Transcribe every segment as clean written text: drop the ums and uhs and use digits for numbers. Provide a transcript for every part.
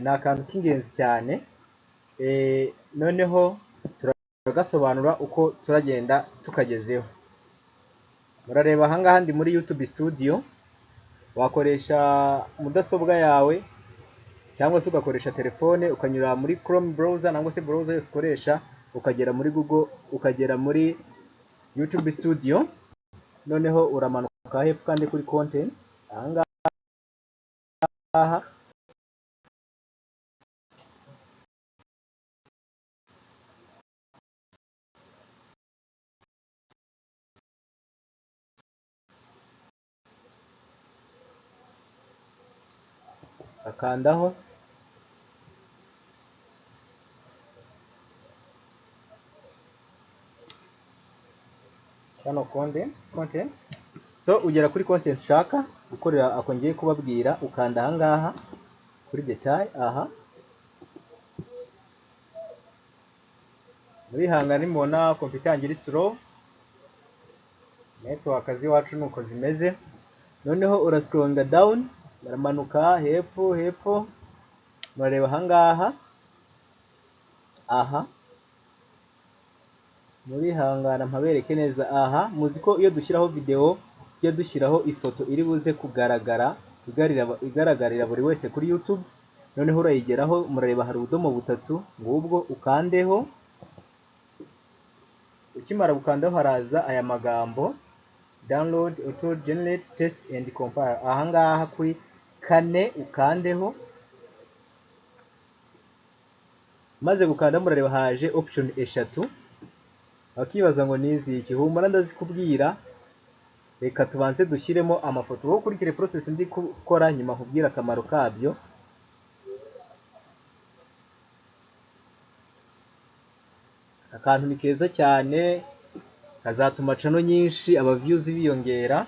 ni akantu k'ingenzi cyane. Noneho turagasobanura uko turagenda tukagezeho. Murareba ahangaha ndi muri YouTube studio, wakoresha mudasobwa yawe cyangwa se ugakoresha telefone, ukanyura muri Chrome browser nangwa se browser yose ukoresha, ukagera muri Google, ukagera muri YouTube studio. Noneho uramanuka hepfo kandi kuri content ahangaha, akandaho hano content. So ugera kuri content ushaka gukorera ako ngiye kubabwira, ukanda ahangaha kuri detail. Aha muri hangana nimubona computer yanjye iri slow, network z'iwacu nuko zimeze. Noneho urascrollinga down, baramanuka hepfo, murareba ahangaha. Aha muri hangana mpabereke neza. Aha muzi ko iyo dushyiraho video, iyo dushyiraho ifoto iri buze kugaragara igaragarira buri wese kuri YouTube. Noneho urayigeraho, murareba hari ubudomo butatu, ngubwo ukandeho. Ukimara gukandaho haraza aya magambo download, auto generate, test and compare. Ahangaha kuri kane ukandeho. Maze gukanda murareba haje option eshatu. Bakibaza ngo nizi iki, humura ndazikubwira. Reka tubanze dushyiremo amafoto, wowe ukurikire process ndi gukora, nyuma nkubwira akamaro kabyo. Akantu ni keza cyane, kazatuma channel nyinshi aba views biyongera,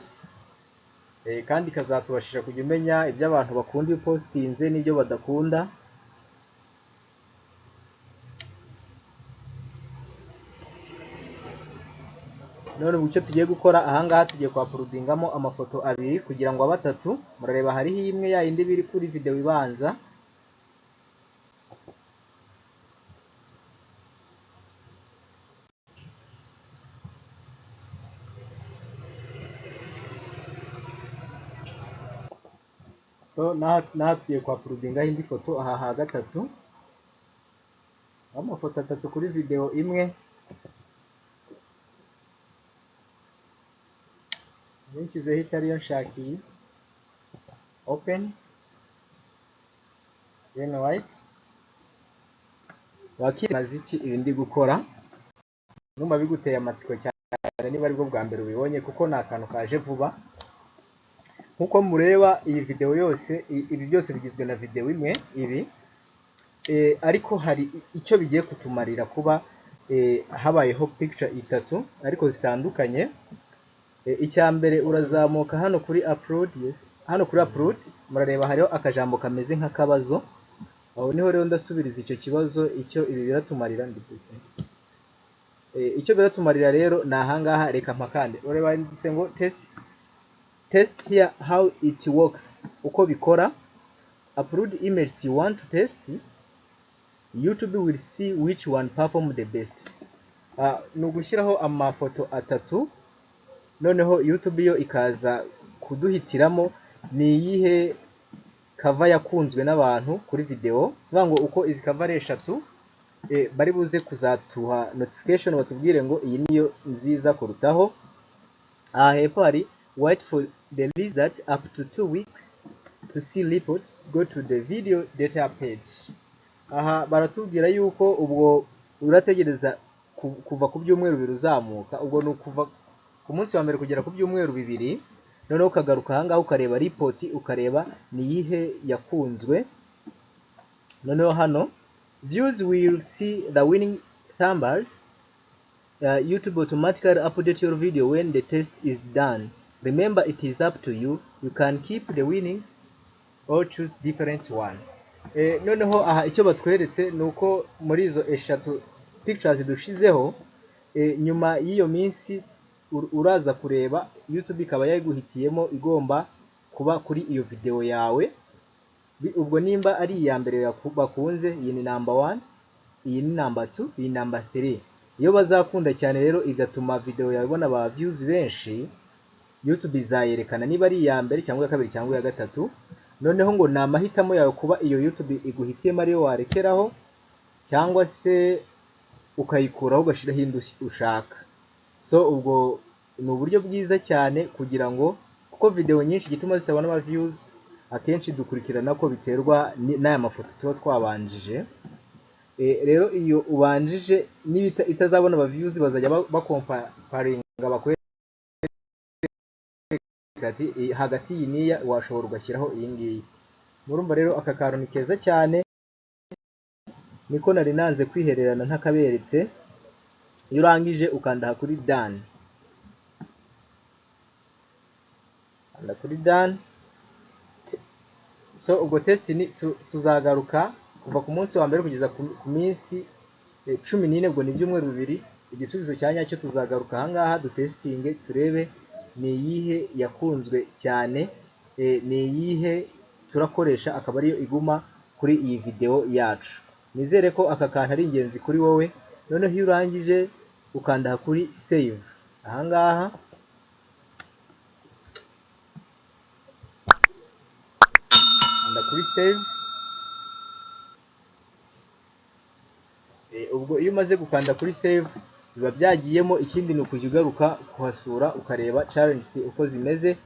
kandi kazatubashisha kujya umenya ibyo abantu bakunda iyo postinze n'ibyo badakunda. None ubu icyo tugiye gukora ahangaha, tugiye uploadingamo amafoto abiri kugira ngo abatatu. Murareba hariho imwe ya yindi biri kuri video ibanza. So naha tugiye uploadingaho indi foto aha ha gatatu, amafoto atatu kuri video imwe. Nshyizeho itari yo nshakiye, open then white. Wakimaze iki ibi ndi gukora? Numva biguteye amatsiko cyane niba aribwo bwa mbere ubibonye, kuko ni akantu kaje vuba. Nkuko mureba iyi video yose, ibi byose bigizwe na video imwe ibi, ariko hari icyo bigiye kutumarira kuba habayeho picture itatu ariko zitandukanye. Icya mbere urazamuka hano kuri upload. Yes, hano kuri upload murareba hariho akajambo kameze nk'akabazo. Aho niho rero ndasubiriza icyo kibazo, icyo ibi biratumarira ndikute. Icyo biratumarira rero ni ahangaha, reka mpakande. Ureba nditse ngo test here how it works, uko bikora. Upload images you want to test, YouTube will see which one perform the best. Ni ugushyiraho amafoto atatu, noneho YouTube yo ikaza kuduhitiramo ni iyihe cover yakunzwe n'abantu kuri video. Vuga ngo uko izi cover ari eshatu, bari buze kuzatuha notification batubwire ngo iyi niyo nziza kurutaho. Hepfo hari wait for the result up to 2 weeks to see reports, go to the video data page. Aha baratubwira yuko ubwo urategereza kuva ku byumweru bibiri uzamuka, ubwo ni kuva ku munsi wa mbere kugera ku byumweru bibiri. Noneho ukagaruka ahangaha ukareba report, ukareba ni yihe yakunzwe. Noneho hano views will see the winning thumbnails. YouTube automatically update your video when the test is done. Remember, it is up to you. You can keep the winnings or choose different one. Noneho aha icyo batweretse nuko muri izo eshatu pictures dushizeho, nyuma y'iyo minsi uraza kureba YouTube ikaba yaguhitiyemo igomba kuba kuri iyo video yawe. ubwo nimba ari iya mbere bakunze, iyi ni number 1, iyi ni number 2, iyi ni number 3. Iyo bazakunda cyane rero igatuma video yawe ibona aba views benshi, YouTube izayerekana niba ari iya mbere cyangwa iya kabiri cyangwa iya gatatu. Noneho ngo ni amahitamo yawe kuba iyo YouTube iguhitiyemo ariyo warekeraho cyangwa se ukayikuraho ugashyiraho indi ushaka. So ubwo ni uburyo bwiza cyane kugira ngo, kuko video nyinshi gituma zitabona ama views akenshi dukurikirana ko biterwa n'aya mafoto tuba twabanjije. Rero iyo ubanjije niba itazabona aba views bazajya bakomparinga bakwereka ati hagati iyi niya washobora ugashyiraho iyi ngiyi. Murumva rero aka kantu ni keza cyane, niko nari nanze kwihererana ntakaberetse. Iyo urangije ukanda kuri done, kanda kuri done. So ubwo test tuzagaruka kuva ku munsi wa mbere kugeza ku minsi 14, ubwo ni ibyumweru 2. Igisubizo cya nyacyo tuzagaruka ahangaha dutestinge turebe ni iyihe yakunzwe cyane, ni iyihe turakoresha akaba ariyo iguma kuri iyi video yacu. Nizere ko aka kantu ari ingenzi kuri wowe. Noneho iyo urangije ukanda kuri save ahangaha, kanda kuri save. Ubwo iyo umaze gukanda kuri save biba byagiyemo. Ikindi ni ukujya ugaruka kuhasura ukareba challenges uko zimeze.